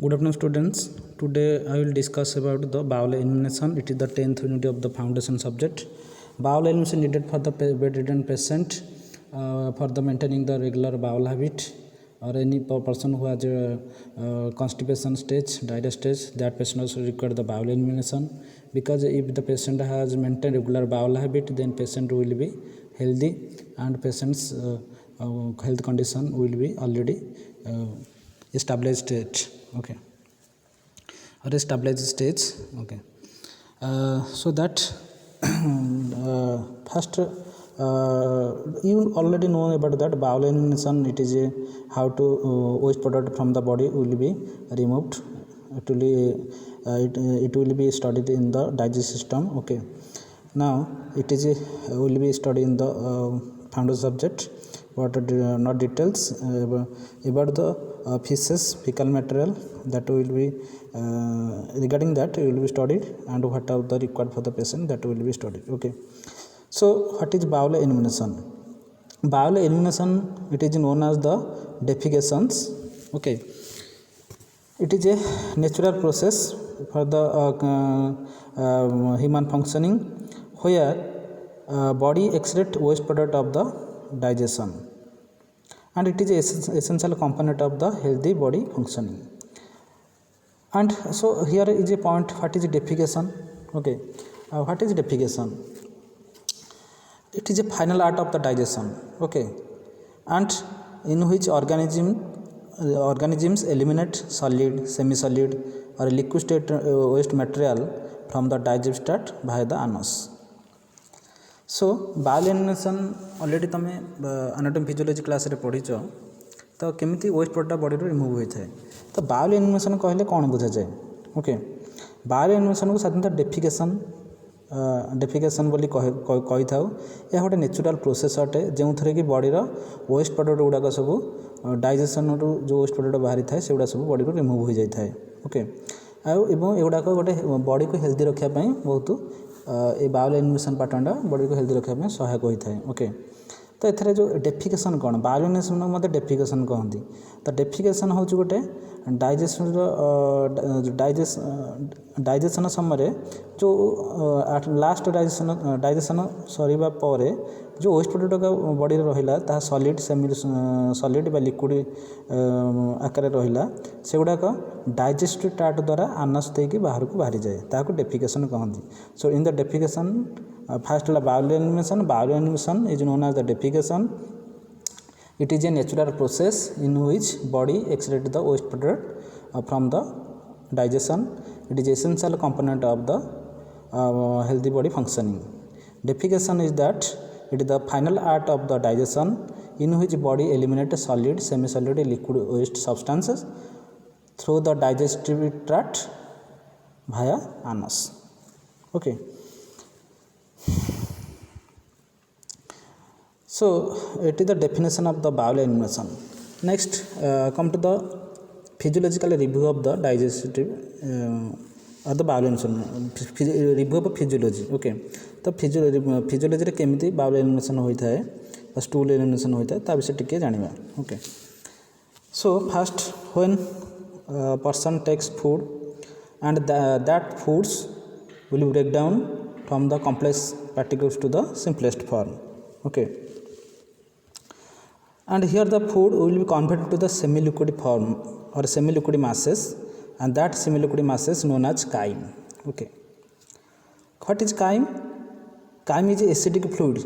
Good afternoon, students. Today I will discuss about the bowel elimination. It is the 10th unit of the foundation subject. Bowel elimination needed for the bedridden patient for the maintaining the regular bowel habit, or any person who has a constipation stage, diarrhea stage. That patient also require the bowel elimination, because if the patient has maintained regular bowel habit, then patient will be healthy and patient's health condition will be already established state. Okay, or established stage. Okay, so that first you already know about that bowel elimination. It is how to waste product from the body will be removed. It will be studied in the digestive system. Okay, now it is will be studied in the foundation subject. What not details about the feces, fecal material, that will be regarding that will be studied, and what are the required for the patient, that will be studied. Okay, so what is bowel elimination? Bowel elimination, it is known as the defecations. Okay, it is a natural process for the human functioning, where body excrete waste product of the digestion, and it is an essential component of the healthy body functioning. And so here is a point, what is defecation? Okay, what is defecation? It is a final art of the digestion. Okay, and in which organisms eliminate solid, semi-solid or liquid state waste material from the digestive tract via the anus. So bowel elimination already तुम anatomy physiology class रे पढ़ीच, तो केमिति waste product body रो remove होता है. तो bowl elimination कहले कौन बुझा जाए? ओके, बाउल एलिमिनेशन को साधारणतः डेफिकेशन बोली कही था. यह गोटे नेचुरल प्रोसेस अटे जो थरे कि बॉडी रो वेस्ट प्रोडक्ट गुड़ाक सब डाइजेशन रू जो वेस्ट प्रोडक्ट बाहरी थाए से सब बॉडी रो रिमूव हो जाए. ओके, एवं एगुड़ाक गोटे बॉडी को हेल्दी रखापी बहुत ये बाउल एलिमिनेशन पैटर्नटा बॉडी को हेल्दी रखापी सहायक होता है. ओके, तो एथरे जो डेफिकेशन कौन, बाउल एलिमिनेशन मत डेफिकेशन कहती. तो डेफिकेशन हूँ गोटे डाइजेशन डाइजेशन समय जो लास्ट डाइजेशन सरीबा पर जो वेस्ट प्रोडक्ट बॉडी रहा ता सॉलिड सेमी सॉलिड बा लिक्विड आकार रहा से गुड़ाक डाइजेस्टिव ट्रैक्ट द्वारा आनस देकी बाहर को बाहरी जाए, ताको डेफिकेशन कहती. So in the defecation first bowel elimination. Bowel elimination is known as the defecation. It is a natural process in which body excrete the waste product from the digestion. It is essential component of the healthy body functioning. Defecation is that it is the final art of the digestion in which body eliminates solid, semi-solid, liquid waste substances through the digestive tract via anus. Okay. So it is the definition of the bowel elimination. Next, come to the physiological review of the digestive of the bowel elimination. Review of physiology. Okay, तो physiology रे केमिति bowel elimination होता है, stool elimination होता है, ता विषय टिके जानिबा. Okay, so first when person takes food and that foods will break down from the complex particles to the simplest form. Okay, and here the food will be converted to the semi-liquid form or semi-liquid masses, and that semi-liquid masses known as chyme. Okay, what is chyme? Chyme is acidic fluid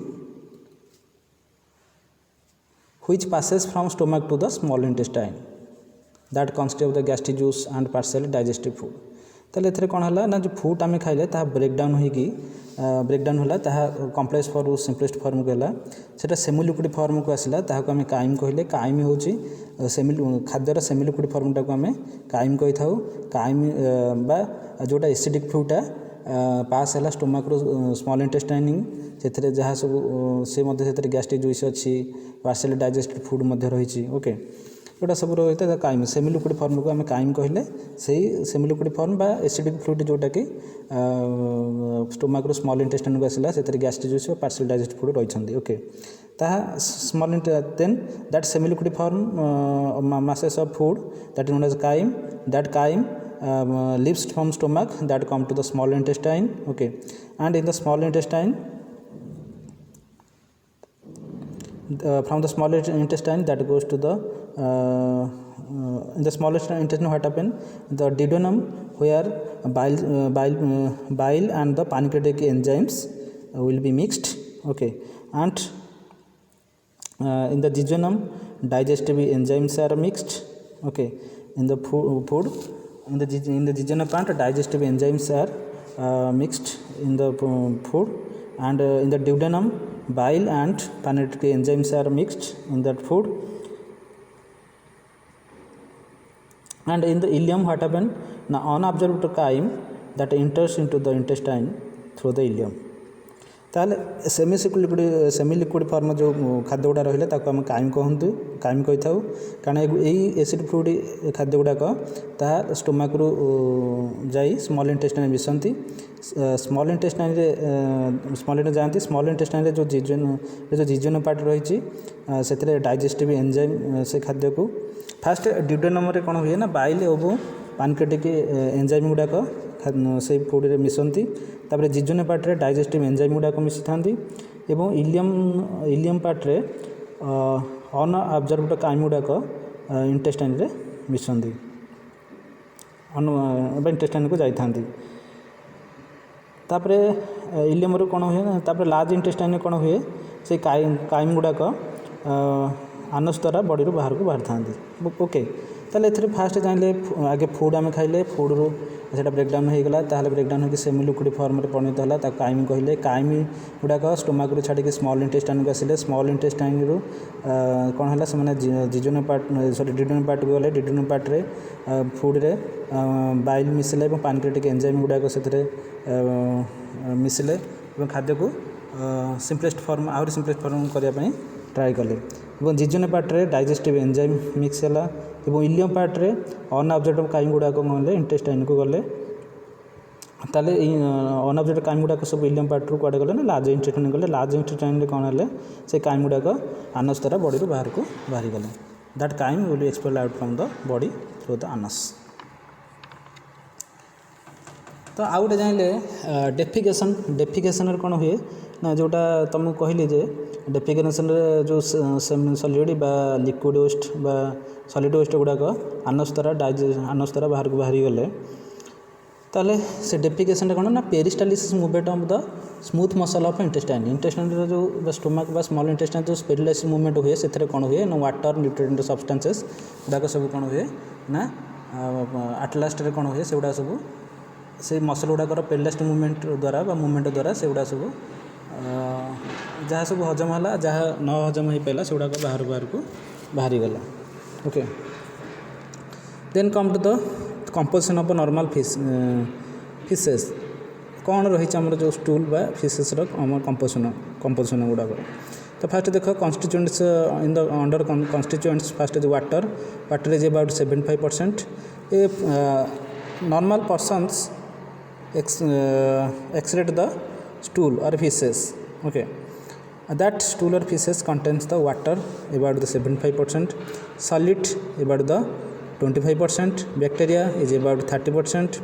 which passes from stomach to the small intestine, that consists of the gastric juice and partially digestive food. ताले एथरे कौन है ना, जो food आम खाइले ता breakdown होला ता कम्प्लेक्स फॉर्म सिंपलेस्ट फॉर्म को है सेटा सेमी लिक्विड फॉर्म को आसला, ताको आम काइम कहले. काइम होची सेमी खाद्यर सेमी लिक्विड फॉर्मटा को आम काइम कही था. काइम बा जोटा एसिडिक फ्लूटा पास है स्टोमक रो स्मॉल इंटेस्टाइनिंग से जहाँ सब से गैस्ट्रिक जुइस अच्छी, पार्शियली डाइजेस्टेड फूड रही. ओके, जोटा सब रही है काइम सेमी लिक्विड फॉर्म को आम काइम कहले. से सेमी लिक्विड फॉर्म बा एसिडिक फ्लूइड जोटा कि स्टोमक रो स्मॉल इंटेस्टाइन को आसला से gastric juice partial digested food रही. ओके, ତାହା small then that semi liquidiform masses of food that is known as chyme, that chyme leaves from stomach that come to the small intestine. Okay, and in the small intestine, from the small intestine that goes to the in the small intestine, what happen, the duodenum where bile and the pancreatic enzymes will be mixed. Okay, and in the jejunum digestive enzymes are mixed. Okay, in the food in the jejunum plant digestive enzymes are mixed in the food, and in the duodenum bile and pancreatic enzymes are mixed in that food. And in the ileum, what happened, now unabsorbed chyme that enters into the intestine through the ileum. ताले semi liquid form जो खाद्य गुड़ा रहा ताको आम crime कहतु crime कही था, कारण यही एसिड फ्लूइड खाद्य गुड़ाक ता स्टोमाक रु जाई स्मॉल इंटेस्टाइन मिसंती, स्मॉल इंटेस्टाइन जाती, स्मॉल इंटेस्टाइन जो जिजन पार्ट रही से डाइजेस्टिव एंजाइम से खाद्य को फास्ट ड्यूडेनम रे कौन हुए ना बाइल और पानक्रेटिक एंजाइम गुड़ाक से फूड रे मिसंती, तापर जिजन पार्ट रे डाइजेस्टिव एंजाइम गुड़ाक मिसी था, इलियम पार्ट रे अनअब्जर्व्ड काइम गुड़ाक इंटेस्टाइन रे मिसंती इंटेस्टाइन को जाई थांती। तापर इलियम रो कौन हुए, तापर लार्ज इंटेस्टाइन कौन हुए से काइम गुड़ाक आनस द्वारा बॉडी रू बाहर को बाहर था। ओके, ताले एथरे फास्ट जानले आगे फूड आम खाइले, फूड रू सेटा ब्रेकडाउन हो गला, ताहले ब्रेकडाउन होकर सेमी लिक्विड फॉर्म रे परिणत होला, ता काइम कहले, काइम गुड़ाक स्टोमाक रू छाड़ी स्मॉल इंटेस्टाइन को आसिले, स्मॉल इंटेस्टाइन रू कौन है से जिजन पार्ट सॉरी डिडोन पार्ट को गले, डिडोन पार्ट रे फूड रे बाइल मिसले और पानक्रेटिक एंजाइम गुड़ाक से मिसले और खाद्य को सिंपलेस्ट फॉर्म आउर सिंपलेस्ट फॉर्म करने ट्राए कले। जिजन पार्ट रे डाइजेस्टिव एंजाइम मिक्स है, इलियम पार्ट रे अनअब्जर्व्ड काइम गुड़ाक गले इंटेस्टाइन को गले, ताले अनअब्जर्व्ड काइम गुड़ाक सब इलियम पार्ट रू कड़े गले ना लार्ज इंटेस्टाइन गले, लार्ज इंटेस्टाइन कौन है से काइम गुड़ाक आनस द्वारा बॉडी रू बाहर को बाहरी गले, that chyme will be expelled out from the body through the anus. तो आउ गोटे जानले डेफिकेसन कौन हुए ना, जोटा तुमको कहली जे डेफिकेसन जो सॉलिड बा लिक्विड वेस्ट बा सॉलिड वेस्ट गुड़ाक आनस द्वारा बाहर को बाहरी गले, ताले से डेफिकेसन कौन ना peristalsis movement of the smooth muscle of intestine, intestine जो स्टोमक बा स्मॉल इंटेस्टाइन जो पेरिस्टालिसिस मूवमेंट हुए से कौन हुए ना वाटर न्यूट्रिएंट सब्सटेंसेस गुड़ाक सब कौन हुए ना एट लास्ट कौन हुए से गुड़ा सब से मसल गुड़ाकर पेरिस्टालिसिस मूवमेंट द्वारा मूवमेंट द्वारा से गुड़ा सब जहाँ सब हजम है जहाँ न हजम हो पाला से गुड़ाक बाहर को बाहरी गला। Okay, then come to the composition of normal faeces कौन रही जो स्टूल बा फिशेस कंपोजिशन गुड़ाक। तो फास्ट देख constituents in the under constituents fast is water is about 75%, a normal persons excrete the stool or feces. Okay, that stool or feces contains the water about the 75%, solid about the 25%, bacteria is about 30%,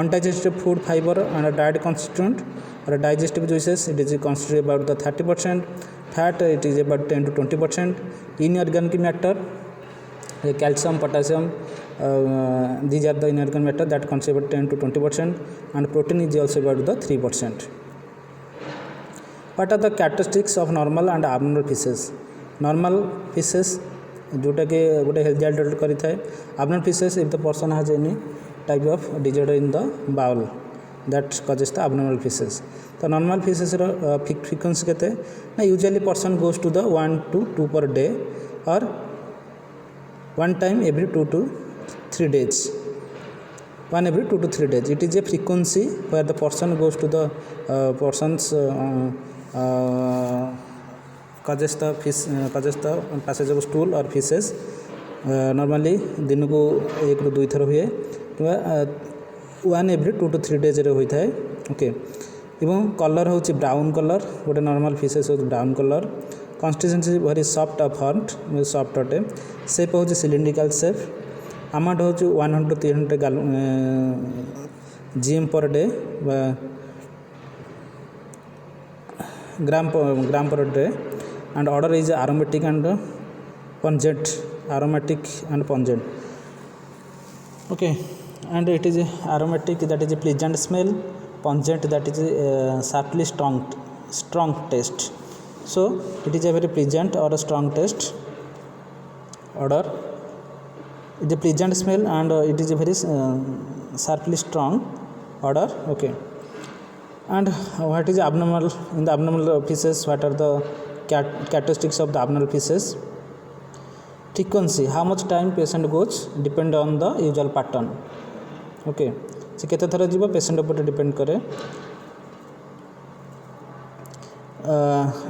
undigested food fiber and a diet constituent or digestive juices it is constituted about the 30%, fat it is about 10 to 20%, inorganic matter calcium, potassium, these are the inorganic matter that constitute 10 to 20%, and protein is also about the 3%. What are the characteristics of normal and abnormal feces? Normal feces जोटा कि गोटे healthy adult करें, abnormal feces if the person has any type of disorder in the bowel that causes the abnormal feces. तो normal feces frequency केते ना usually person goes to the 1 to 2 per day or one time every 2 to 3 days, one every 2 to 3 days. It is a frequency where the person goes to the person's causes the passage of stool or feces. Normally दिन को 1 ରୁ 2 थर हुए कि 1 every 2 to 3 days रे होता है। Okay, एवं कलर होची ब्राउन कलर, गोटे नॉर्मल फिशेस हो brown colour, consistency very soft of heart soft अटे shape होची cylindrical shape amount होची 100 to 300 gm per day gram per day and odor is aromatic and pungent okay and it is aromatic that is a pleasant smell pungent that is sharply strong taste so it is a very pleasant or a strong taste odor it is a pleasant smell and it is a very sharply strong odor okay and what is abnormal in the abnormal feces what are the characteristics of the abnormal feces frequency how much time patient goes depend on the usual pattern okay से केते थरा जीव patient ऊपर depend करे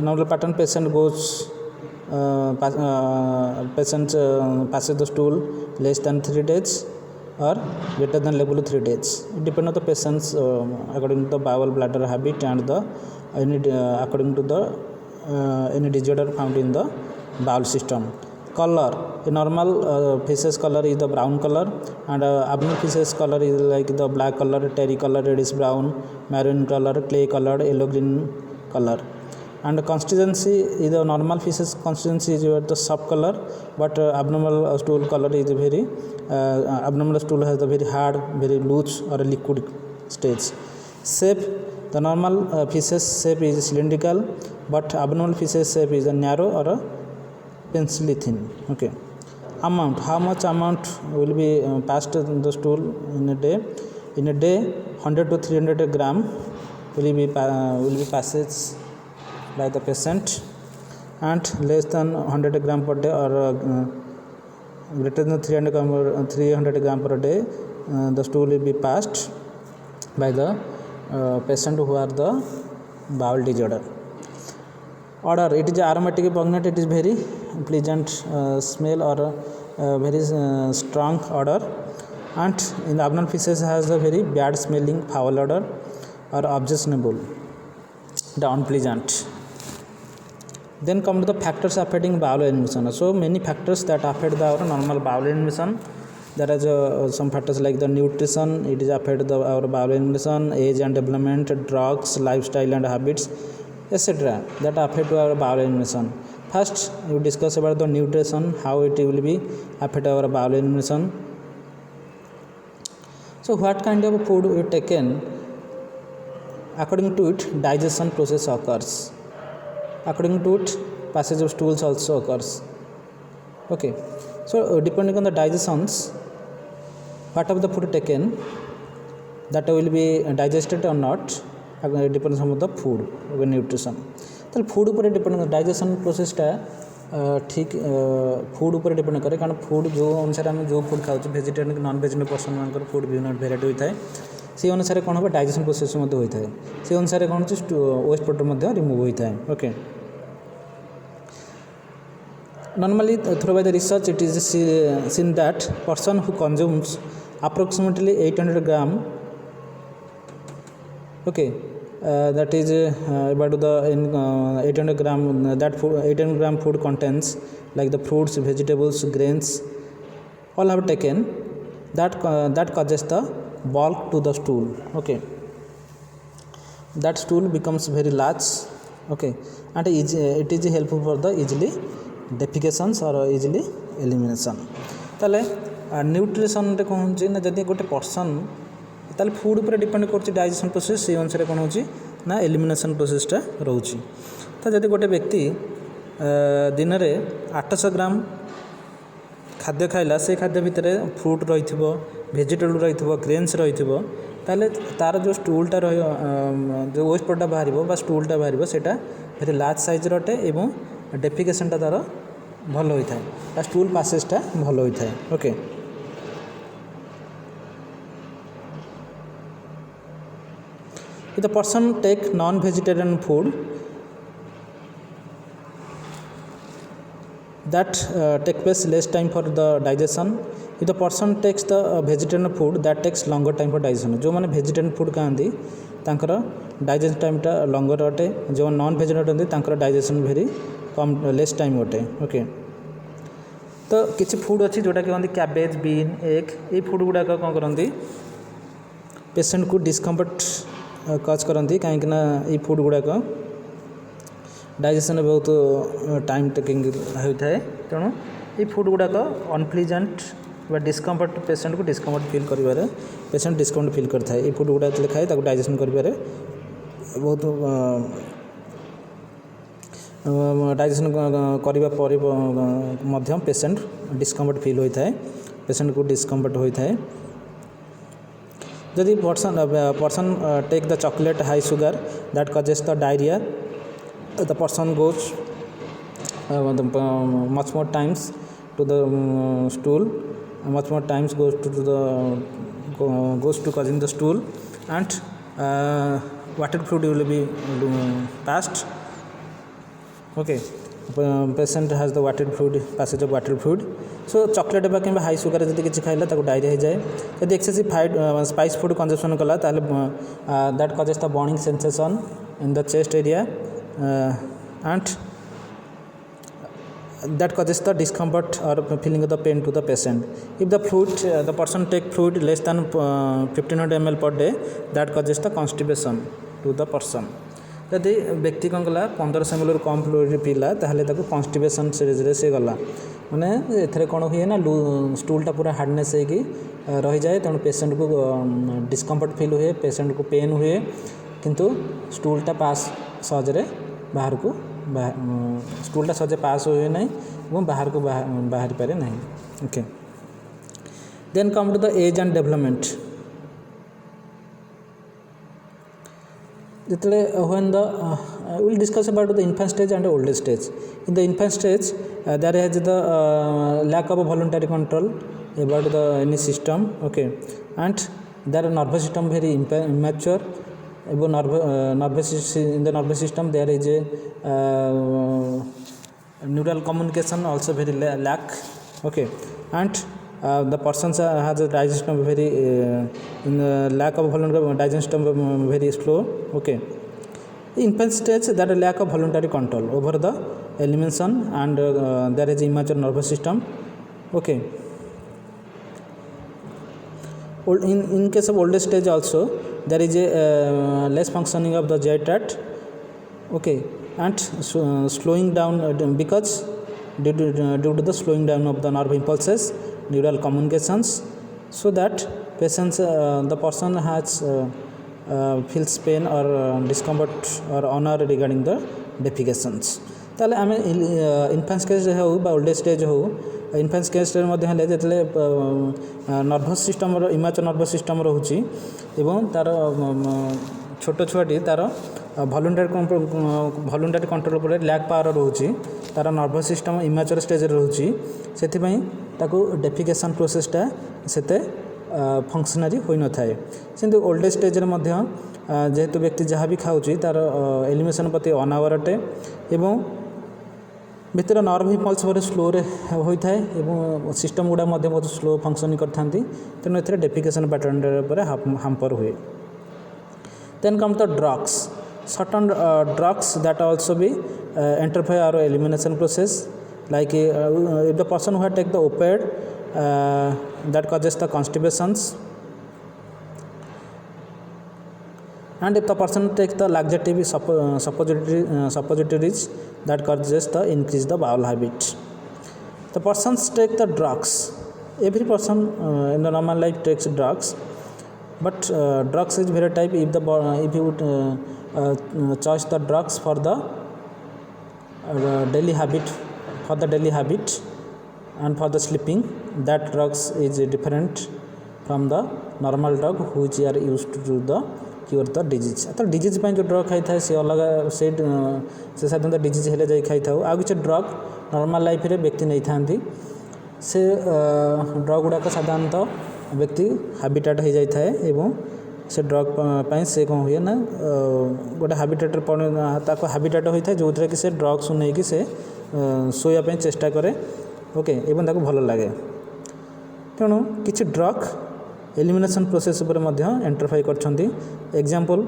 normal pattern patient goes patient passes the stool less than 3 days or greater than level 3 days it depend on the patient's according to the bowel bladder habit and the according to the any disorder found in the bowel system color a normal feces color is the brown color and abnormal feces color is like the black color terry color reddish brown maroon color clay color yellow green color and consistency is the normal feces consistency is the soft color but abnormal stool color is very abnormal stool has the very hard very loose or a liquid stage shape the normal feces shape is cylindrical but abnormal feces shape is a narrow or a pencilly thin okay amount how much amount will be passed in the stool in a day 100 to 300 gram will be passed by the patient and less than 100 gram per day or greater than 300 gram per day the stool will be passed by the patient who are the bowel disorder odor it is aromatic pungent it is very pleasant smell or very strong odor and in the abnormal feces has a very bad smelling foul odor or objectionable the unpleasant then come to the factors affecting bowel elimination so many factors that affect the our normal bowel elimination there is some factors like the nutrition it is affect the our bowel elimination age and development drugs lifestyle and habits etc that affect our bowel elimination first we discuss about the nutrition how it will be affect our bowel elimination so what kind of food we taken according to it digestion process occurs according to it passage of stools also occurs okay so depending on the digestions what of the food taken that will be digested or not depends on the food nutrition तो food ऊपर depend digestion प्रोसेसटा ठीक food ऊपर depend करे कारण food जो अनुसार आम जो फूड खाऊ वेजिटेरियन नॉन वेजिटेरियन पर्सन मान फूड विभिन्न भेराइटी होता है से अनुसार कौन हम डाइजेशन प्रोसेस होता है से अनुसार कौन वेस्ट प्रोडक्ट रिमूव होता है okay normally through by the research it is seen that person who consumes approximately 800 gram okay that is about the 800 gram that food 800 gram food contains like the fruits vegetables grains all have taken that causes the bulk to the stool okay that stool becomes very large okay and it is helpful for the easily defecations or easily elimination ताले nutrition रे कहूँ ना जदि गोटे person ताले food पर depend कर digestion process से अनुसार कौन हो ना एलिमिनेशन प्रोसेसटा रोचे तो जदि गोटे व्यक्ति दिन में 800 ग्राम खाद्य खाइला से खाद्य भितर फ्रूट रही वेजिटेबल रही ग्रेन्स रही ताले तार जो स्टूलटा जो वेस्ट प्रोडक्ट बाहर स्टूलटा बाहर से वेरी लार्ज साइज अटे और डेफिकेशनटा तार भल होता है स्टूल पासेसटा भल होता है okay if the person take non vegetarian food that take place less time for the digestion if the person takes the vegetarian food that takes longer time for digestion जो माने vegetarian food खाती तांकर digestion टाइमटा लंगर अटे जो non vegetarian अटे तांकर digestion very कम less time गोटे okay. तो किसी फूड अच्छी जोटा कि कहते कैबेज बीन एग ये फूड गुड़ाक कौन करती पेशेंट को डिस्कम्फर्ट कज करती कहीं फूड गुड़ाक डाइजेशन बहुत टाइम टेकिंग होता है तेणु ये फूड गुड़ाक अनप्लीजेंट डिस्कम्फर्ट पेशेंट को डिस्कम्फर्ट फील कर पेशेंट डिस्कम्फर्ट फील करता है ये फूड गुड़ा खाए डाइजेशन कर बहुत डाइजेशन करने पेशेंट डिस्कम्फर्ट फील होता है पेशेंट को डिस्कम्फर्ट होता है। जदि person take the chocolate high sugar that causes the diarrhoea the person goes much more times to the stool much more times goes to causing the stool and water fluid will be passed okay patient has the water fluid passage of water fluid so chocolate बा कि high sugar जब किसी खाइला diarrhoea हो जाए यदि excessive spice food consumption कला that causes the burning sensation in the chest area and that causes the discomfort or feeling of the pain to the patient. If the fluid the person take fluid less than 1500 ml per day that causes the constipation to the person. यदि व्यक्ति कौन कला 1500 ml कम fluid पीला ताहले ताको constipation series रे से गला माने एथरे कोन हुए ना स्टूलटा पूरा हार्डनेस है कि रही जाए तेणु पेशेंट को डिस्कम्फर्ट फील हुए पेशेंट को पेन हुए किंतु स्टूलटा पास सहजरे बाहर को स्टूलटा सहजे पास हुए ना और बाहर को बाहर पारे ना okay. Then come to the age and development जितने when the will discuss about the infant stage and old stage in the infant stage there has the lack of voluntary control about the any system okay and there nervous system very immature about in the nervous system there is a neural communication also very lack okay and the person has a digestion very in lack of voluntary digestion very slow okay. Infant stage that lack of voluntary control over the elimination and there is immature nervous system okay. In case of older stage also there is a less functioning of the GI tract okay and slowing down because due to the slowing down of the nerve impulses neural communications so that patients the person has feels pain or discomfort or honor regarding the defecations ताले आमे infant stage हो बा old stage हो infant stage हेले जेतले nervous system इमाचर nervous system रोची एवं तार छोट छुआटी तार वॉलंटरी कंट्रोल पर लैक पावर रोची तार नर्वस सिस्टम इमाचर स्टेज रोची से ताको डेफिकेशन प्रोसेसटा सेते फंक्शनरी हो न थाए सेंतु ओल्ड स्टेज रे मध्य जेहेतु व्यक्ति जहाँ भी खाऊँच तार एलिमिनेशन प्रति अनावर अटे एवं भितर नर्व इम्पल्स पर स्लो होता है सिस्टम गुड़ा बहुत स्लो फंक्शनिंग करते तेणु ए डेफिकेशन पैटर्न पर हाम्पर हुए। Then come the drugs certain drugs that also be interfere our elimination process like if the person who take the opioid that causes the constipations and if the person takes the laxative suppositories that causes the increase the bowel habit. The persons take the drugs. Every person in the normal life takes drugs, but drugs is very type. If you would choose the drugs for the daily habit and for the sleeping, that drugs is different from the normal drug which are used to do the cure the disease तो disease जो drug खाई था सी अलग से साधारणतः disease हेले जाई खाई था आ किसी ड्रग नॉर्मल लाइफ रे व्यक्ति नहीं था से ड्रग गुड़ाक साधारणतः व्यक्ति हाबिटेट हो जाता है एवं से ड्रग पाई से कौन हुए ना गोटे हाबिटेट हाबिटेट होता है जो थे कि से ड्रग्स नहीं कि से शोवाई चेष्टा करे ओके एवं ताको भल लगे तेणु किसी ड्रग एलिमिनेशन प्रोसेस पर मध्य इंटरफेयर करछंती example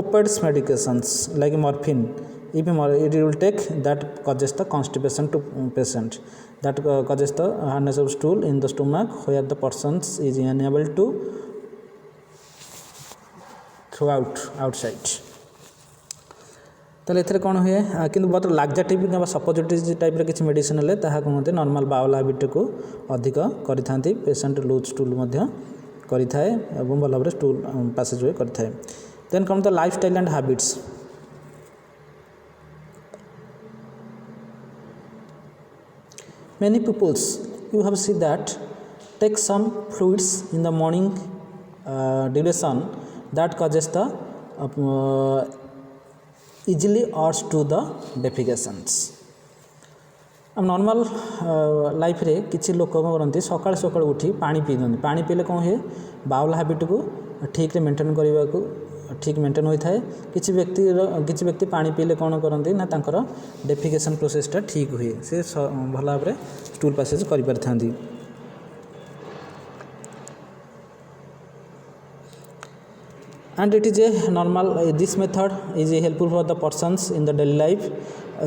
opioids medications like morphine if it will take, that causes the constipation to patient, that causes the hardness of stool in the stomach where the person is unable to throw out outside. তাহলে এতে কোণ হুয়ে কিন্তু বহুত লাক্সাটিভ কিংবা সপোজিটিভ টাইপর কিছু medicine হলে তাহা কুহতে normal বাউল হ্যাবিটকু অধিক করে থাকে, পেসেন্ট লুজ স্টুল মধ্যে করে থাকে এবং ভাল ভাবে স্টুল প্যাসেজ ওয়ে করে থাকে। Then come the lifestyle and habits. Many peoples you have seen that take some fluids in the morning duration that causes the easily urge to the defecations. अब normal life रे किसी लोक कौन करती सकाल सकाल उठी पानी पी दिखते, पानी पीले कौन हुए बाउल हैबिट को ठीक से मेंटेन करने को ठीक मेंटेन होता है। किसी व्यक्ति पानी पीले कौन करती ना तांकर डेफिकेशन प्रोसेसटा ठीक हुए, से भल भाव स्टूल पासेज कर पारि थांती। And it is a normal this method is helpful for the persons in the daily life,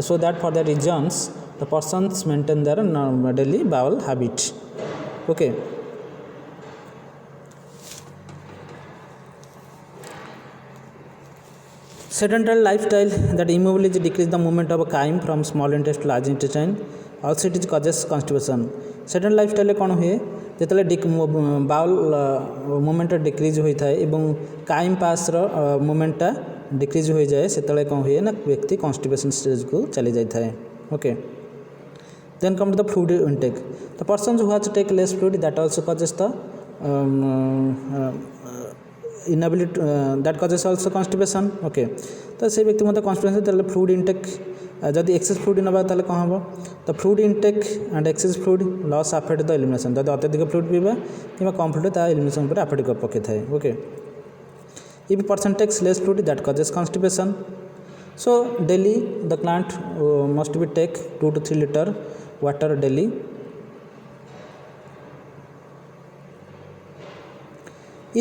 so that for the reasons the persons maintain their daily bowel habit. Okay, sedentary lifestyle that immobility decrease the movement of a chyme from small intestine to large intestine, also it is causes constipation. sedentary lifestyle कौन हुए যেতলে bowl movement decrease होता है एवं crime पास मुवमेंटा decrease हो जाए से कौन हुए ना व्यक्ति कॉन्स्टिपेशन स्टेज को चली जाता है। Okay, then come to the fluid intake. The person who has take less fluid that also causes the inability that causes also constipation. Okay, तो से व्यक्ति मतलब कॉन्स्टिपेशन फ्लूइड इनटेक जदि एक्सेस फ्लूइड नवा ताले कौन हम तो fluid intake and excess fluid loss affect the elimination. जब अत्यधिक फ्लूइड पीवा कि कम फ्लूइड ता एलिमिनेशन पर अफेक्ट कर पके थाए। Okay, if person takes less fluid that causes constipation. So daily the client must be take 2 to 3 litre water daily.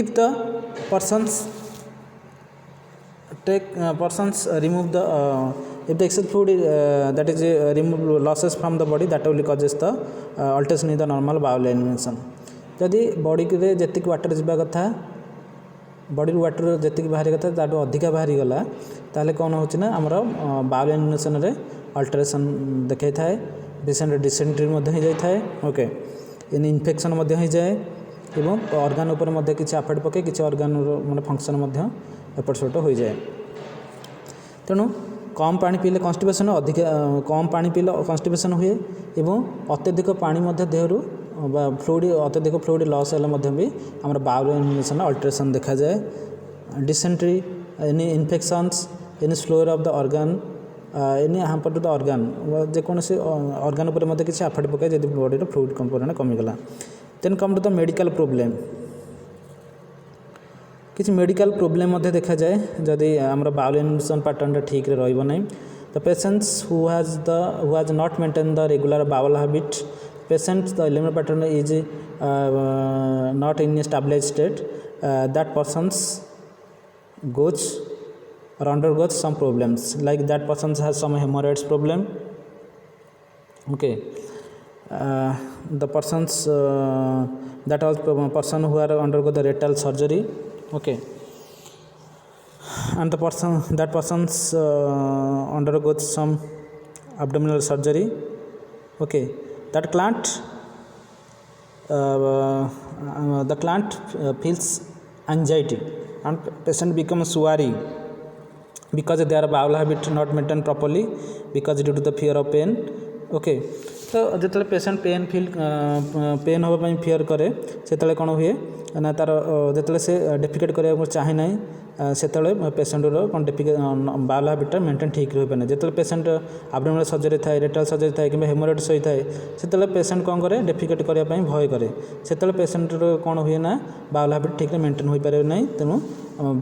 If the persons remove the if the excess fluid that is remove losses from the body, that will causes the alteration in the normal bowel elimination. जदि body रे जेतिक water जावा कथा body water जेतिक बाहरी कथा ताटो अधिका बाहरी गला ताले कौन होछि ना हमर बाउल एलिमिनेशन रे अल्टरेशन देखै थाए, पेशेंट डिसेंट्री मध्ये हो जाय थाए। ओके, इन इन्फेक्शन मध्ये हो जाए एवं ऑर्गन ऊपर मध्ये किछि अफेक्ट पके किछि ऑर्गन माने फंक्शन मध्ये एपट सेपट हो जाए। तेणु कम पानी पीले कॉन्स्टिपेशन अधिक कम पानी पीले कॉन्स्टिपेशन हुए एवं अत्यधिक पानी मध्य देहरु फ्लूइड अत्यधिक फ्लूइड लॉस हेले मध्य भी हमर बाउल एलिमिनेशन अल्टरेशन देखा जाए। Dysentery, any infections, any slower of the organ, any hamper to the organ जेकोसी ऑर्गन ऊपर मध्य किछि अफेक्ट पके जदि बॉडी रो फ्लूइड कंपोनेंट कमी गला। Then come to the medical problem. किसी मेडिकल प्रोब्लेम देखा जाए जदि आमर बाउल एलिमिनेशन पैटर्न ठीक रहिबो नहीं। The patients who has not maintain the regular bowel habit, patients the elimination pattern is not in stabilised state, that persons goes or undergoes some problems, like that person has some hemorrhoids problem. Okay, the persons that was person who are undergo the rectal surgery. Okay, and the persons undergoes some abdominal surgery. Okay, that the client feels anxiety and patient becomes worried because their bowel habit not maintained properly because due to the fear of pain. Okay, तो जो patient pen होगा fear करे से कौन हुए ना तार जो से डेफिकेट करने चाहे ना से पेशेंट कौन बाउल हैबिट मेंटेन ठीक रही पाए। जो पेशेंट एब्डोमिनल सर्जरी थाए, रेक्टल सर्जरी थाए कि हेमोरॉइड्स होता है से पेशेंट कौन करे डेफिकेट करने भय करे से पेशेंट कौन हुए ना बाउल हैबिट ठीक मेंटेन हो पारे ना, तेणु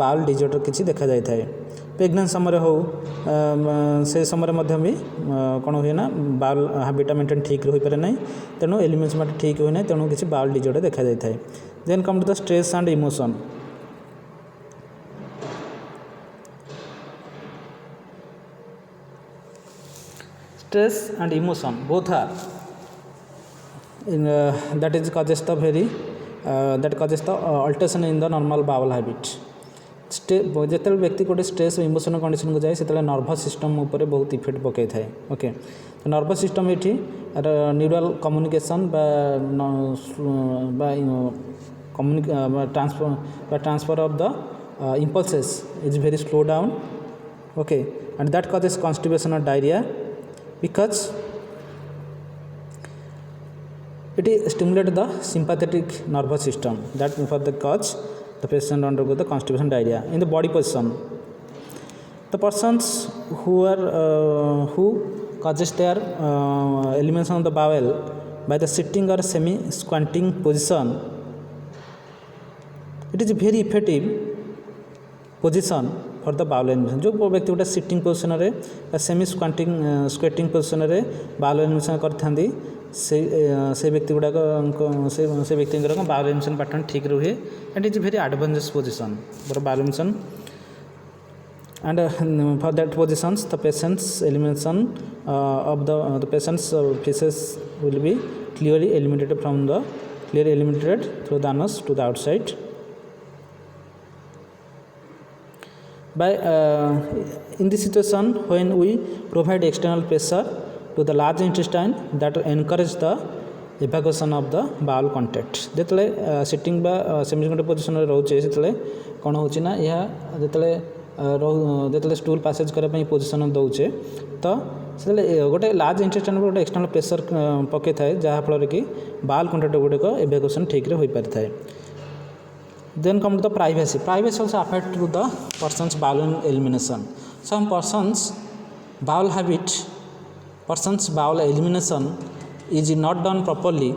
बाउल डिजॉर्डर किसी देखा जाए थाए। प्रेग्नेंट समय हो से समय भी कौन हुए ना बाउल हैबिट मेंटेन ठीक रही पारे ना, तेणु एलिमिनेशन ठीक हुए ना, तेणु किसी बाउल डिजॉर्डर देखा जाए थाए। Then come to the stress and emotion. stress and emotion both are in, that is causes the very that causes the alteration in the normal bowel habit. ଯେତେବେଳେ ବ୍ୟକ୍ତି ଗୋଟେ ଷ୍ଟ୍ରେସ୍ ଇମୋସନାଲ୍ କଣ୍ଡିସନକୁ ଯାଏ ସେତେବେଳେ nervous system ଉପରେ ବହୁତ effect ପକାଇଥାଏ। Okay, nervous system ଏଠି neural communication transfer of the impulses is very slow down. Okay, and that causes constipation or diarrhea because it stimulates the sympathetic nervous system that for the cause the patient undergo the constipation diarrhea. In the body position, the persons who causes their elimination of the bowel by the sitting or semi squatting position, it is a very effective position for the bowel elimination. जो व्यक्ति गोटे sitting position रे semi squatting position रे bowel elimination करथांदी से व्यक्ति गुड़ाक से व्यक्ति बाउल एलिमिनेशन पैटर्न ठीक रुहे and is very advantage position for bowel elimination and for that positions the patient's elimination of the patient's feces will be clearly eliminated through the anus to the outside. By in this situation when we provide external pressure to the large intestine that encourage the evacuation of the bowel content. ଯେତେବେଳେ sitting ବା ସେମିସିକ୍ୱେଣ୍ଟ ପୋଜିସନରେ ରହୁଛେ ସେତେବେଳେ କ'ଣ ହେଉଛି ନା ଏହା ଯେତେବେଳେ stool passage କରିବା ପାଇଁ ପୋଜିସନ୍ ଦେଉଛେ ତ ସେତେବେଳେ ଗୋଟେ ଲାର୍ଜ ଇଣ୍ଟେଷ୍ଟାଇନ୍ ଉପରେ ଗୋଟେ ଏକ୍ସଟର୍ନାଲ୍ ପ୍ରେସର୍ ପକାଇଥାଏ ଯାହାଫଳରେ କି ବାଉଲ୍ କଣ୍ଟେଣ୍ଟ ଗୁଡ଼ିକ ଏଭାକୁଏସନ୍ ଠିକ୍ରେ ହୋଇପାରିଥାଏ। Then come to the privacy. Privacy also affect to the person's bowel elimination. Some person's bowel elimination is not done properly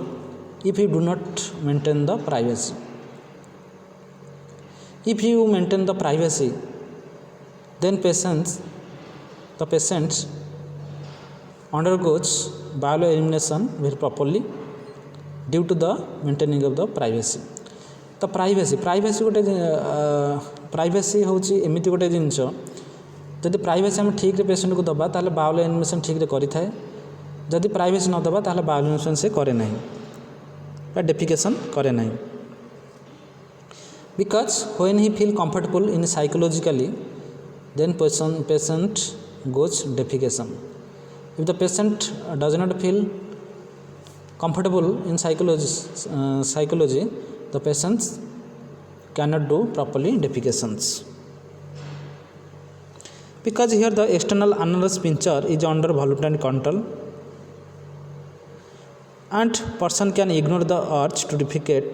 if you do not maintain the privacy. If you maintain the privacy, then the patient undergoes bowel elimination very properly due to the maintaining of the privacy. तो privacy गोटे privacy हूँ एमती गोटे जिनस जदि privacy आम ठीक patient को दबा ताले बाउल एलिमिनेशन ठीक करें जदि प्राइवेसी न दबा ताले बाउल एलिमिनेशन से करे नहीं डेफिकेशन करे नहीं because when he feel comfortable in psychologically then patient goes defecation if the patient does not feel comfortable in psychology the patients cannot do properly defecations because here the external anal sphincter is under voluntary control and person can ignore the urge to defecate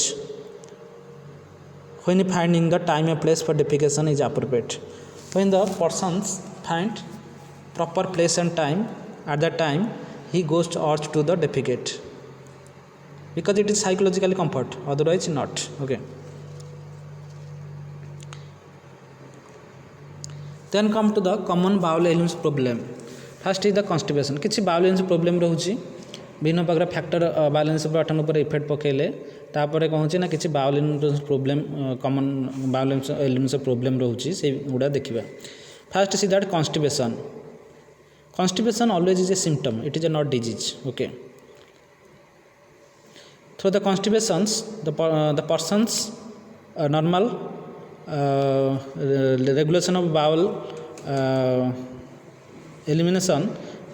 when finding the time and place for defecation is appropriate. When the persons find proper place and time, at that time he goes to urge to the defecate because it is psychologically comfort, otherwise not. Okay, then come to the common bowel elimination problem. First is the constipation. किसी bowel elimination problem रहुची विभिन्न प्रकार factor bowel elimination pattern ऊपर effect पकेले तापर कौन ना किसी bowel elimination problem common bowel elimination problem रहुची से गुड़ा देखिबा. First is that constipation always is a symptom, it is a not disease. Okay, through the constipations the person's normal regulation of bowel elimination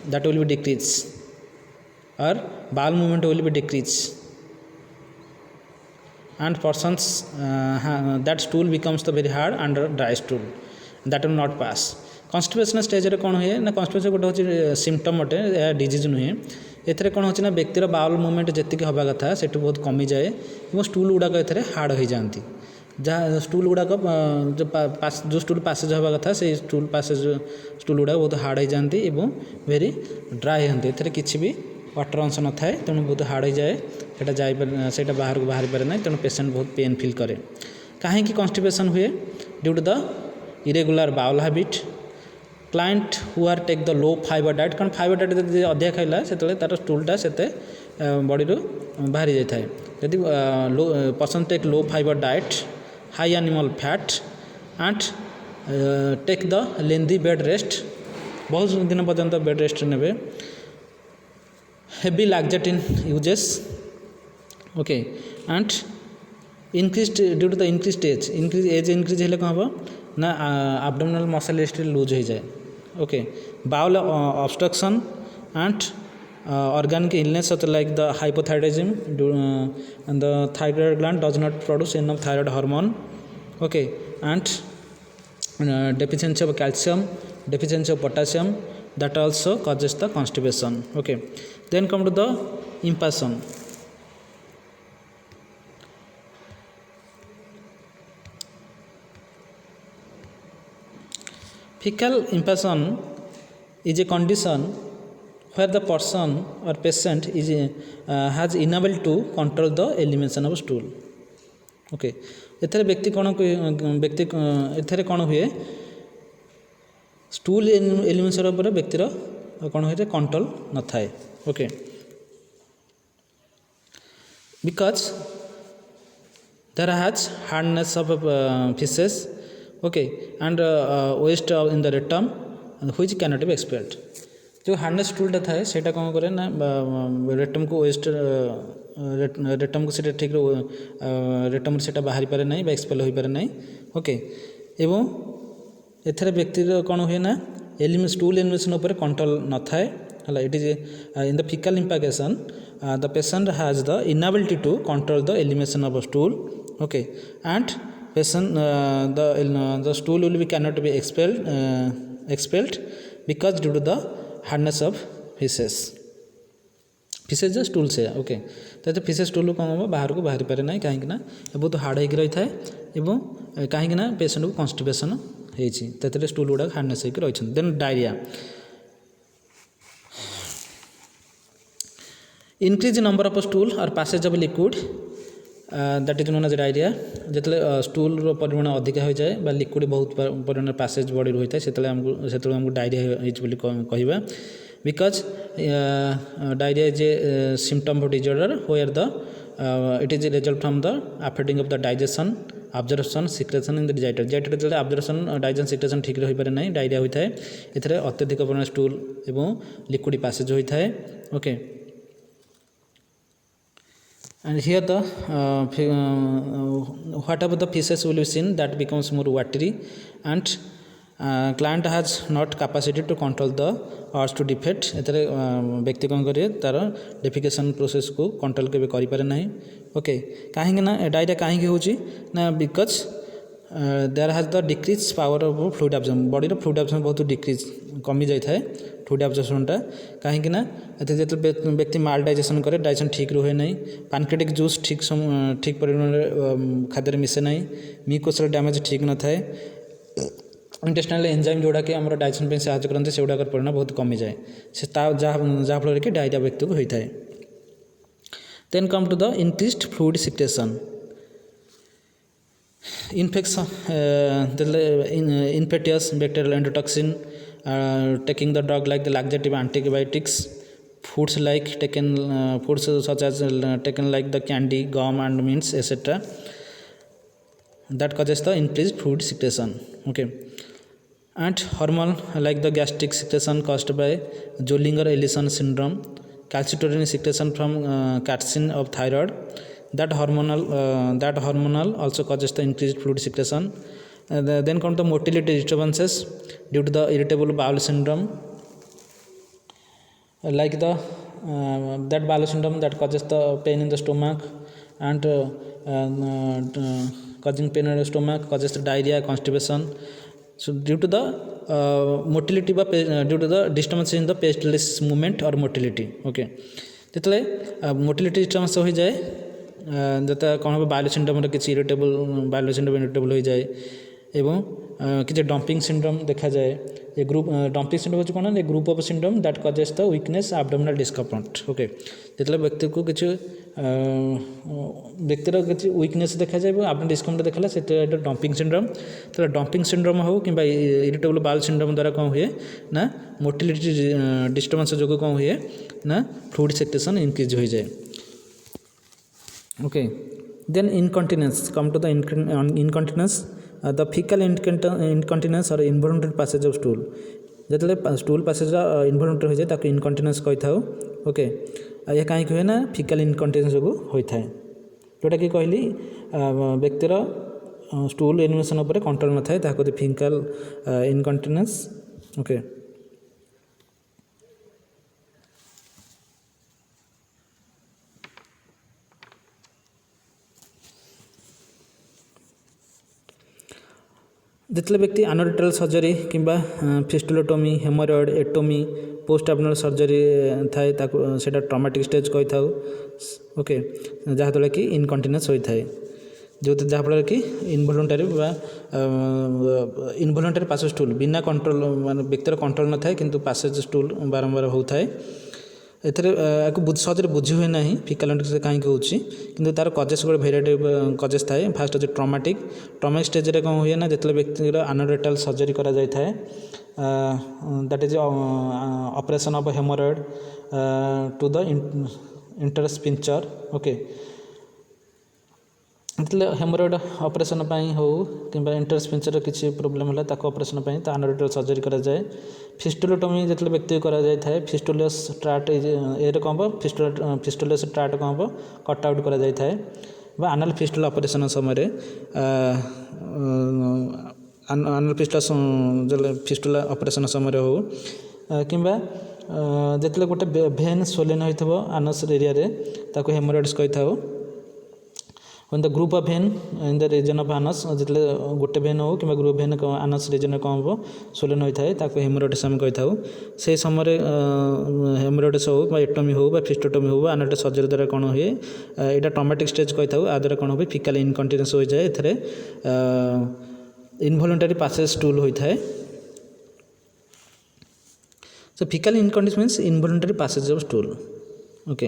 that will be decreased or bowel movement will be decreased and persons that stool becomes the very hard and dry stool that will not pass. Constipation stage रे कौन हुए ना constipation गोटे हूँ symptom अटे disease नुहे एथरे कौन होची ना व्यक्तिर बाउल मूवमेंट जेतिक हवा कथा सेठू बहुत कमी जाए और स्टूल गुड़ाक एथरे हार्ड हो जाती जहाँ स्टूल गुड़ाक जो स्टूल पासेज हवा कथा से स्टूल गुड़ाक बहुत हार्ड हो जाती और वेरी ड्राई होती एथरे किसी भी वाटर अंश न थाए तेणु बहुत हार्ड हो जाए सेटा बाहर को बाहर पारे ना तेणु पेसेंट बहुत पेन फील करे। कहीं कन्स्टिपेशन हुए due to the irregular bowel habit client who are take the low fibre diet कारण फाइबर डाइट जब अधिक खाइला से तार स्टूलटा से बॉडी बाहरी जाए जदि person take low fibre diet high animal fat and take the lengthy bed rest बहुत दिन पर्यंत बेड रेस्ट ने heavy laxatin uses, okay, and increased due to the increased age increase हेले कौन हम ना abdominal muscle still lose हो जाए, okay, bowel obstruction and organic illness such like the hypothyroidism, and the thyroid gland does not produce enough thyroid hormone, okay, and deficiency of calcium, deficiency of potassium, that also causes the constipation, okay. Then come to the impassion. Fecal impassion is a condition where the person or patient is has inability to control the elimination of stool, okay. एथरे व्यक्ति कौन हुए stool elimination पर व्यक्तिर कौन हुए control न थाए, okay, because there has hardness of feces, okay, and waste in the rectum which cannot be expelled. जो हार्डनेस स्टूलटा थाए सेटा कौन करे ना रेक्टम को वेस्ट रेक्टम को से ठीक रेक्टम से बाहरी पारे ना एक्सपेल हो पारे ना, ओके, एवं एथरे व्यक्ति कौन हुए ना स्टूल एलिमिनेशन उपर कंट्रोल न थाए हला. It is in the faecal impaction the patient has the inability to control the elimination of stool, okay, and patient the stool will be cannot be expelled because due to the hardness of feces. feces जो stool से, okay, तो feces stool कौन हम बाहर को बाहरी पारे ना कहीं बहुत हार्ड होकर रही थाए एवं कहीं पेशेंट को कन्स्टिपेशन होती स्टूल गुड़ा हार्डनेस होकर रही. Then diarrhoea, increase number of stool or passage of liquid, that is known as diarrhoea. जिते स्टूल परिमाण अधिक हो जाए बा लिक्विड बहुत परिमाण पैसेज बॉडी होता है से हमको डायरिया कहवा. Because diarrhoea is a symptom of disorder where the it is result from the affecting of the digestion absorption secretion in the dieter dieter जो अब्जर्प्शन डाइजेशन सिक्रेशन ठीक रही पारे ना डायरिया होता है. एथरे अत्यधिक परिमाण स्टूल एवं लिक्विड पैसेज होता है, okay. And here the whatever the feces will be seen that becomes more watery, and client has not capacity to control the urge to defecate. एतरे व्यक्ति कौन करे तार डेफिकेशन प्रोसेस को कंट्रोल केबे करि पारे नाही, ओके. काहे ना डायरिया काहे होची ना because there has the decrease power of fluid absorption, body रो फ्लूइड एब्जॉर्प्शन बहुत डिक्रीज कमी जाय थाए फ्लूइड एब्जॉर्प्शनटा. काहे ना एते जेते व्यक्ति माल डाइजेशन करे डाइजेशन ठीक रहे नहीं, पैनक्रियाटिक जूस ठीक परिमाण खाद्य मिसे नहीं, म्यूकोसल डैमेज ठीक न थाए, इंटेस्टाइनल एंजाइम जोड़ा कि आम डाइजेशन पे साहाय्य करते से गुड़ाक परिमाण बहुत कमी जाए से जहाँफल कि डायरिया व्यक्ति को होता है. Then come to the increased fluid secretion, infection infectious bacterial endotoxin, taking the drug like the laxative antibiotics, foods like foods such as taken like the candy, gum and mints etc. that causes the increased fluid secretion, okay. And hormone like the gastric secretion caused by Zollinger-Ellison syndrome, calcitonin secretion from catsin of thyroid, that hormonal also causes the increased fluid secretion. Then come the motility disturbances due to the irritable bowel syndrome, like the that bowel syndrome that causes the pain in the stomach, and causing pain in the stomach causes the diarrhea, constipation. So due to the motility due to the disturbance in the perilous movement or motility, okay. जितले motility disturbance हो जाए जता कौन हम bile syndrome किसी irritable bile syndrome irritable हो जाए एवं किसी डंपिंग सिंड्रोम देखा जाए. ये ग्रुप डंपिंग सिंड्रोम हो कौन ये group of syndrome that causes the weakness abdominal discomfort, okay. जितले व्यक्ति को किसी व्यक्तिर किसी वीकनेस देखा जाए एब्डोमिनल डिस्कम्फर्ट देखला से डंपिंग सिंड्रोम. तो डंपिंग सिंड्रोम हो कि इरिटेबल बाइल सिंड्रोम द्वारा कौन हुए ना मोटिलिटी डिस्टर्बेंस जो कौन हुए ना फ्लूइड सेक्रेशन इंक्रीज हो जाए, okay. Then incontinence, come to the incontinence, the fecal incontinence or involuntary passage of stool. जितने स्टूल पैसेज इनवॉल्यूंटरी हो जाए ताकि इनकंटिनेंस कही था. ओके यह कहीं हुए ना फिकाल इनकंटिनेंस जो होता है जोटा कि कहली व्यक्तिर स्टूल एलिमिनेशन उपर कंट्रोल न थाए ताको फिकाल इनकंटिनेंस ओके जितने व्यक्ति एनोरेट्रल सर्जरी किंबा fistulotomy haemorrhoidectomy post abdominal surgery थाए सेटा ट्रॉमेटिक स्टेज कही था ओके जहाँद्वारा कि इनकंटिनेंस होता है जो जहाँफल कि इनवॉलंटरी इनवॉलंटरी पासेज स्टूल बिना कंट्रोल मान व्यक्तिर कंट्रोल न थाए किंतु पासेज स्टूल बारंबार होता है एथरे सहजरे बुझी हुए ना फिकाल इनकंटिनेंस कहीं हो तार कजेस गोटे भेराइटी कजेस थाए फास्ट अच्छे ट्रॉमेटिक स्टेज रे कौन हुए ना जितने व्यक्तिर एनोरेट्रल सर्जरी करा जाय थाए that is operation of haemorrhoid to the intersphincter okay जितने हेमोरॉइड ऑपरेशन हो कि इंटरस्पिंचर किसी प्रोब्लेम है ताको ऑपरेशन तो एनोरेट्रल सर्जरी करा जाए फिस्टुलोटोमी जितने व्यक्ति करा जाय थाए फिस्टुलस ट्राट ए कौन हम फिस्टुलस ट्राट कौन हम कट आउट करा जाय थाए बा एनाल फिस्टुला ऑपरेशन समय एनाल फिस्टुला ऑपरेशन समय हो किंबा जितने गोटे भेन स्वोलेन होइथबो आनस एरिया रे ताको हेमोरॉइड्स कही था when the group of vein in the region of anus जितले गोटे भेन हो कि ग्रुप भेन आनस रिजन कौन हम स्वोलेन होता है ताको हेमोरॉइड्स आम कही था से समय हेमोरॉइड्स हो एटोमी हो फिस्टोटोमी हो एनोरेट्रल सर्जरी द्वारा कौन हुए यहाँ ट्रॉमेटिक स्टेज कही था आ द्वारा कौन हो फिकाल इनकंटिनेंस हो जाए एथरे इनवॉलंटरी पासेज स्टूल होता है so fecal incontinence means involuntary passage of stool okay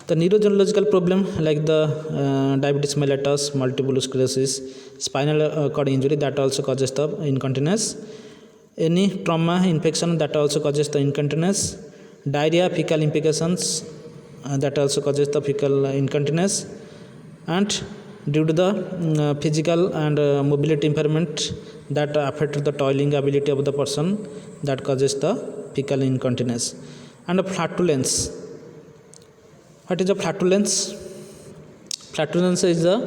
the neurological problem like the diabetes mellitus multiple sclerosis spinal cord injury that also causes the incontinence any trauma infection that also causes the incontinence diarrhea fecal implications that also causes the fecal incontinence and due to the physical and mobility impairment that affect the toiling ability of the person that causes the fecal incontinence and flatulence. What is the flatulence? Flatulence is the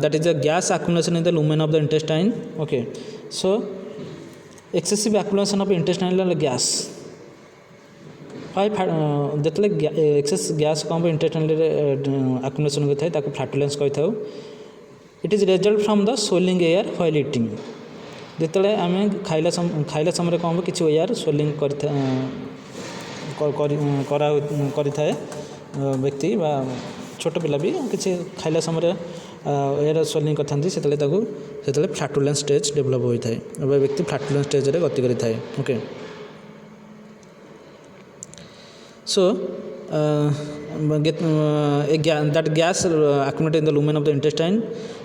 that is a gas accumulation in the lumen of the intestine. Okay, so excessive accumulation of intestinal gas. जितने access gas कौन intestinal आक्युमुलेशन होता है ताको flatulence कही था it is result from the swelling air while eating जिते आम खाइला समय कौन हम किसी एयर स्वेलिंग करें व्यक्ति बा छोट पिला भी किसी खाइला समय एयर स्वेलिंग करते से फ्लैटुलेंस स्टेज डेभलप होता है व्यक्ति फ्लैटुलेंस स्टेज रे गति करि थाए okay so that gas accumulated in the lumen of the intestine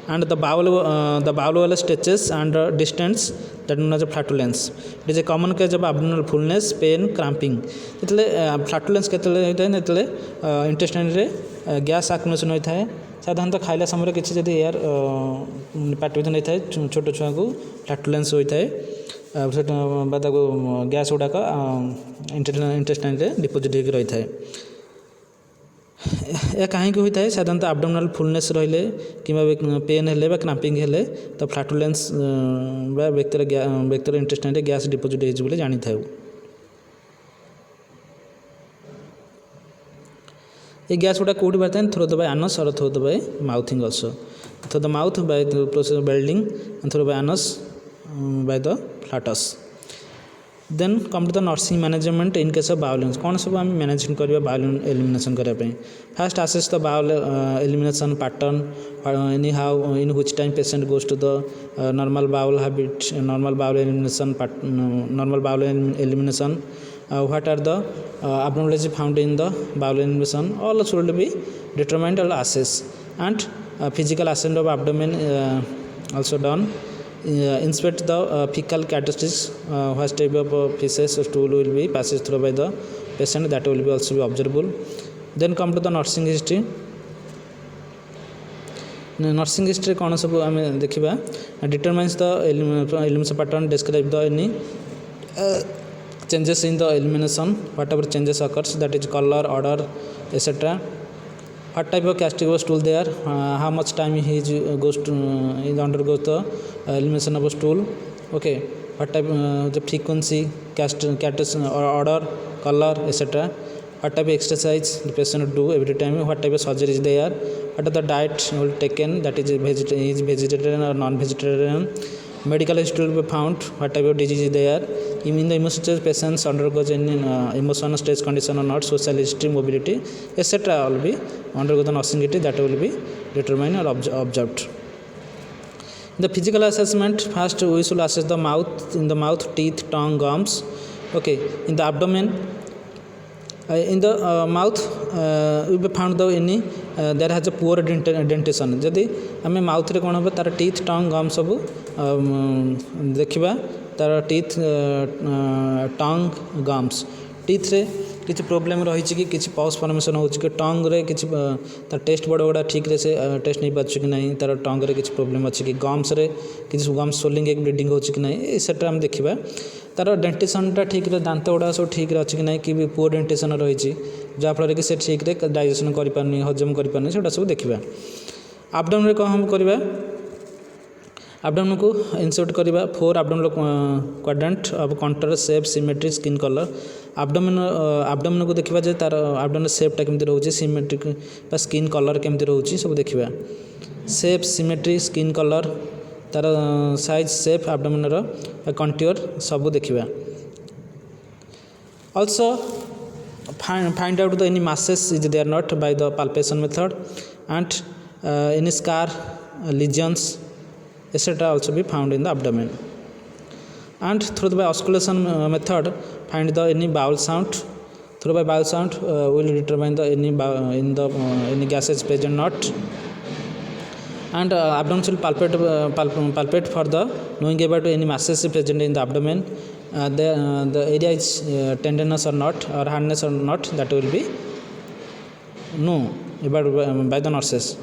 and the bowel stretches and distance that known as flatulence it is a common case of abdominal fullness pain cramping इतले flatulence केतले होता है इतले intestine रे gas accumulation होता है साधारणतः खाइला समय किसी जदि एयर पार्ट नहीं था छोट छुआ को फ्लैटुलेंस होता है गैस गुड़ाक इंटेस्टाइन रे डिपोजिट होकर रही है यह कहीं होता है साधारणतः एब्डोमिनल फुलनेस रहिले कि पेन हेले क्राम्पिंग हेले तो फ्लैटुलेंस व्यक्तिर इंटेस्टाइन रे गैस डिपोजिट हो जानी था ये गैस गुड़ा कौटी बाहर है थ्रू द बाय एनस और through the by mouthing also through the mouth by the process of belching and through by anus by the flatus then come to the nursing management in case of bowel कौन सब आम management करवा bowel elimination करने first assess the bowel elimination pattern any how in which time patient goes to the normal bowel habit normal bowel elimination what are the abnormalities found in the bowel elimination all should be determined or assessed and physical assessment of abdomen also done inspect the fecal characteristics what type of feces or stool will be passes through by the patient that will be also be observable then come to the nursing history nursing history कौन सब आम देखा determines the elimination pattern describe the any changes in the elimination, whatever changes occurs, that is color, odor, etc. What type of casting of stool there, how much time he goes to he undergoes the elimination of a stool. Okay, what type the frequency, or odor, color, etc. What type of exercise the patient do every time, what type of surgery is there, what are the diet will taken, that is vegetarian or non-vegetarian. Medical history will be found, what type of disease is there. In the emotional stage, patients undergoes any emotional stage condition or not, social history, mobility, etc. will be undergo the nursing duty, that will be determined or observed. The physical assessment, first we should assess the mouth. In the mouth, teeth, tongue, gums. Okay, in the abdomen, in the mouth we be found the any there has a poor dentition. जदि आम mouth रे कौन हम तार teeth, टंग, गम सब देखा, तार teeth, टंग, gums. Teeth रे किसी प्रोब्लेम रही कि किसी पॉज फॉर्मेशन हो कि टंग रे किसी तार टेस्ट बड़ बड़ा ठीक से टेस्ट नहीं पार्छ कि नहीं, तार टंग रे किसी प्रोब्लेम अच्छी कि गम्स रे किसी गम्स स्वेलिंग एक ब्लीडिंग हो कि नहीं, एसेट्रा आम देखा. तार डेंटेशनटा ठीक रे, दांत गुड़ा सब ठीक रे अच्छी कि नहीं, कि पुअर डेंटेशन रही जहाँफल कि ठीक रे डाइजेशन करें, हजम करें, से सब देखा. एब्डोमेन कौन हम करवा, एब्डोमेन को इंसर्ट करवा 4 abdominal quadrant of contour, shape, symmetry, skin colour. Abdomen को देखा जे तार एब्डोमेन शेपटा केमती रोचे, सिमेट्रिक बा स्किन कलर केमती रोचे सब देखा. शेप, सिमेट्री, स्किन कलर, तार साइज, शेप, एब्डोमेनर कंटूर सब देखा. Also find out the any masses is there not by the palpation method, and any scar, lesions, etc. also be found in the abdomen. And through the auscultation method, find the any bowel sound. Through by bowel sound will determine the any gases present not. And abdomen will palpate for the knowing about any masses present in the abdomen. The area is tenderness or not, or hardness or not, that will be known by the nurses.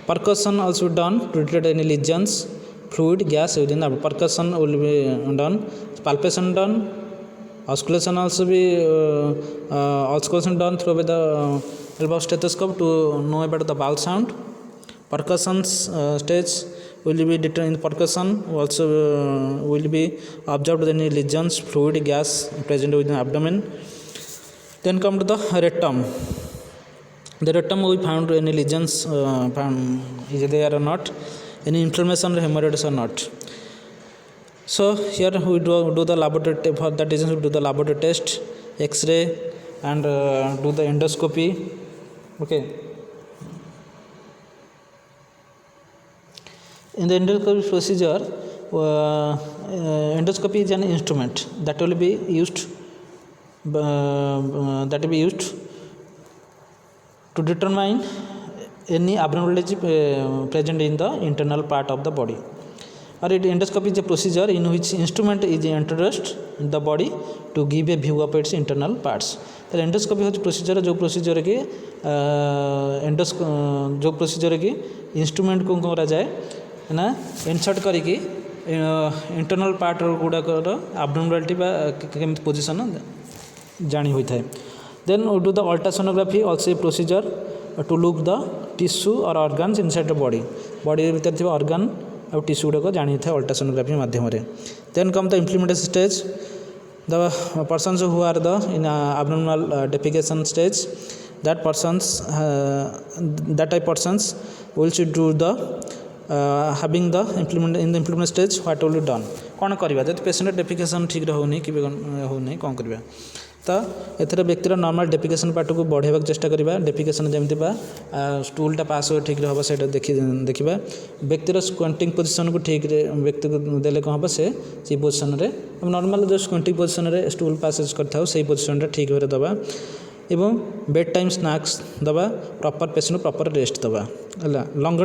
Percussion also done to detect any lesions, fluid, gas within the percussion will be done. Palpation done. Auscultation also be auscultation done through the elbow stethoscope to know about the bowel sound. Percussion stage will be determined. Percussion also will be observed any lesions, fluid, gas present within the abdomen. Then come to the rectum. The rectum we found any lesions is there or not, any inflammation or hemorrhoids or not. So here we do the laboratory, for that reason we do the laboratory test, X-ray, and do the endoscopy. Okay. In the endoscopy procedure, endoscopy is an instrument that will be used to determine any abnormality present in the internal part of the body. Or endoscopy is a procedure in which instrument is introduced in the body to give a view of its internal parts. तो endoscopy हूँ procedure जो procedure की जो procedure की instrument को करा जाए ना इंसर्ट करिकी इंटरनल पार्ट गुड़ाक एब्डोमिनालिटी केमती पोजिशन जानी होता है. Then do the ultrasonography, also a procedure to look the tissue और organs inside the body. Body भीतर थी ऑर्गन और टिश्यू गुड़ाक जानी था अल्ट्रासोनोग्राफी माध्यम. Then come the implementation stage. The persons who are the in abnormal defecation stage, that type persons will should do the having the implement stage. What will be done? कौन करवा जब patient defecation ठीक होनी कि होनी कौन करवा. तो एथर व्यक्तिर नॉर्मल डेफिकेशन पार्ट को बढ़ावा चेष्टा करवा. डेफिकेशन जमती स्टूलटा पास हो ठीक हम से देखा. व्यक्तिर स्क्वेंटिंग पोजिशन को ठीक व्यक्ति को देले कौन हम से पोजिशन रे नॉर्मल जो स्क्वेंटिंग पोजिशन रे स्टूल पासेज करता से पोजिशन ठीक भाव दबा. एवं बेड टाइम स्नैक्स दबा. प्रॉपर पेशेंट को प्रॉपर रेस्ट दबा है. लॉन्ग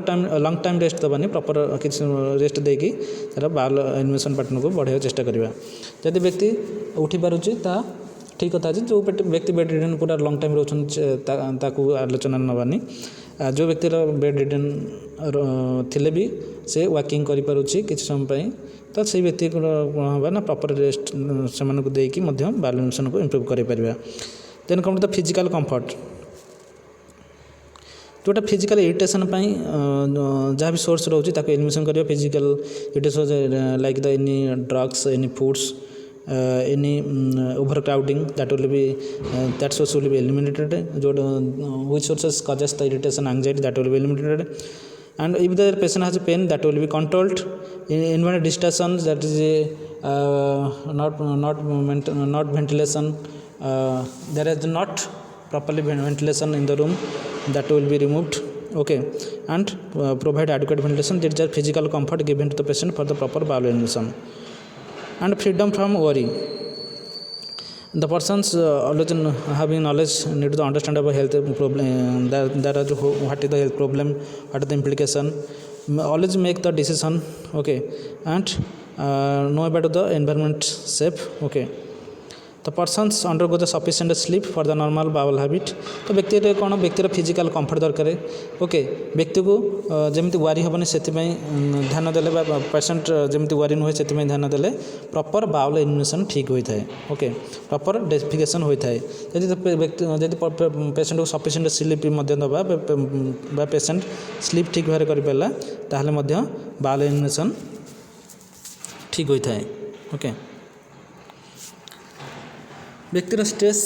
टाइम रेस्ट दबानी. प्रॉपर किसी रेस्ट देकी तार बाउल एलिमिनेशन पैटर्न को बढ़ावा चेष्टा करवा. जदि व्यक्ति उठी पारुची ठीक कथा जो व्यक्ति बेड रिडन पूरा लंग टाइम रोचन आलोचना नबानी जो व्यक्तिर बेड रिडन थिले भी से वाकिंग करि पारुछि किछ समय पई तो से व्यक्ति को ना प्रॉपर रेस्ट से देकी बाउल एलिमिनेशन को इम्प्रूव कर पारिबा। Then come to the physical comfort जोटा फिजिकल इरिटेशन जहाँ भी सोर्स रोचे एलिमिनेशन करिया physical irritation like the any drugs any foods any overcrowding that will be that source will be eliminated which sources causes the irritation anxiety that will be eliminated and if the patient has pain that will be controlled environment distractions that is not ventilation there is not properly ventilation in the room that will be removed okay and provide adequate ventilation that is physical comfort given to the patient for the proper bowel elimination and freedom from worry. The persons always having knowledge need to understand about health problem that are what is the health problem, what is the implication, always make the decision okay and know about the environment safe okay. The persons undergo the sufficient sleep for the normal bowel habit तो व्यक्ति कौन व्यक्तिर physical comfort दरकार okay व्यक्ति को जमी वारी हेनी से ध्यान देले पेसेंट जमी वारी नुहे से ध्यान देले प्रॉपर बाउल एलिमिनेशन ठीक होता है ओके प्रॉपर डेफिकेशन होता है यदि व्यक्ति यदि पेसेंट को सफिशिएंट स्लीप दबा पेसेंट स्लीप ठीक भाव कर पारा ताहले बाउल एलिमिनेशन ठीक होता है ओके। व्यक्तिर स्ट्रेस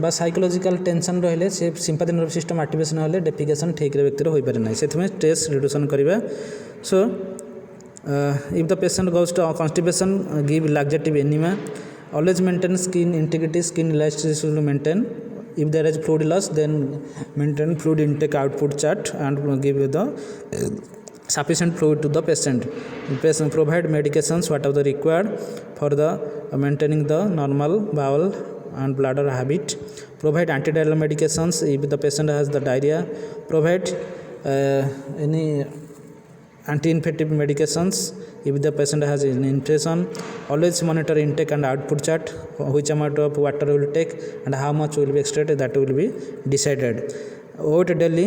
बा साइकोलॉजिकल टेंशन रहिले से सिंपैथी नर्व सिस्टम एक्टिवेशन हेले डेफिकेशन ठीक रे व्यक्तिर होई पारे नै से स्ट्रेस रिड्यूसन करबा so if the patient goes to constipation give laxative enema always maintain skin integrity skin elasticity will maintain if there is fluid loss then maintain fluid intake output chart and give the sufficient fluid to the patient provide medications whatever required for the maintaining the normal bowel and bladder habit provide antidiarrheal medications if the patient has the diarrhea provide any anti-infective medications if the patient has an infection always monitor intake and output chart which amount of water will take and how much will be extracted that will be decided wait daily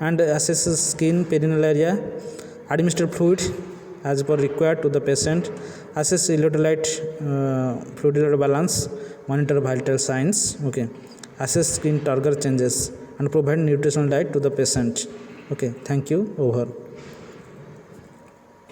and assess skin perineal area administer fluid as per required to the patient assess electrolyte fluid balance monitor vital signs okay assess skin turgor changes and provide nutritional diet to the patient okay thank you over।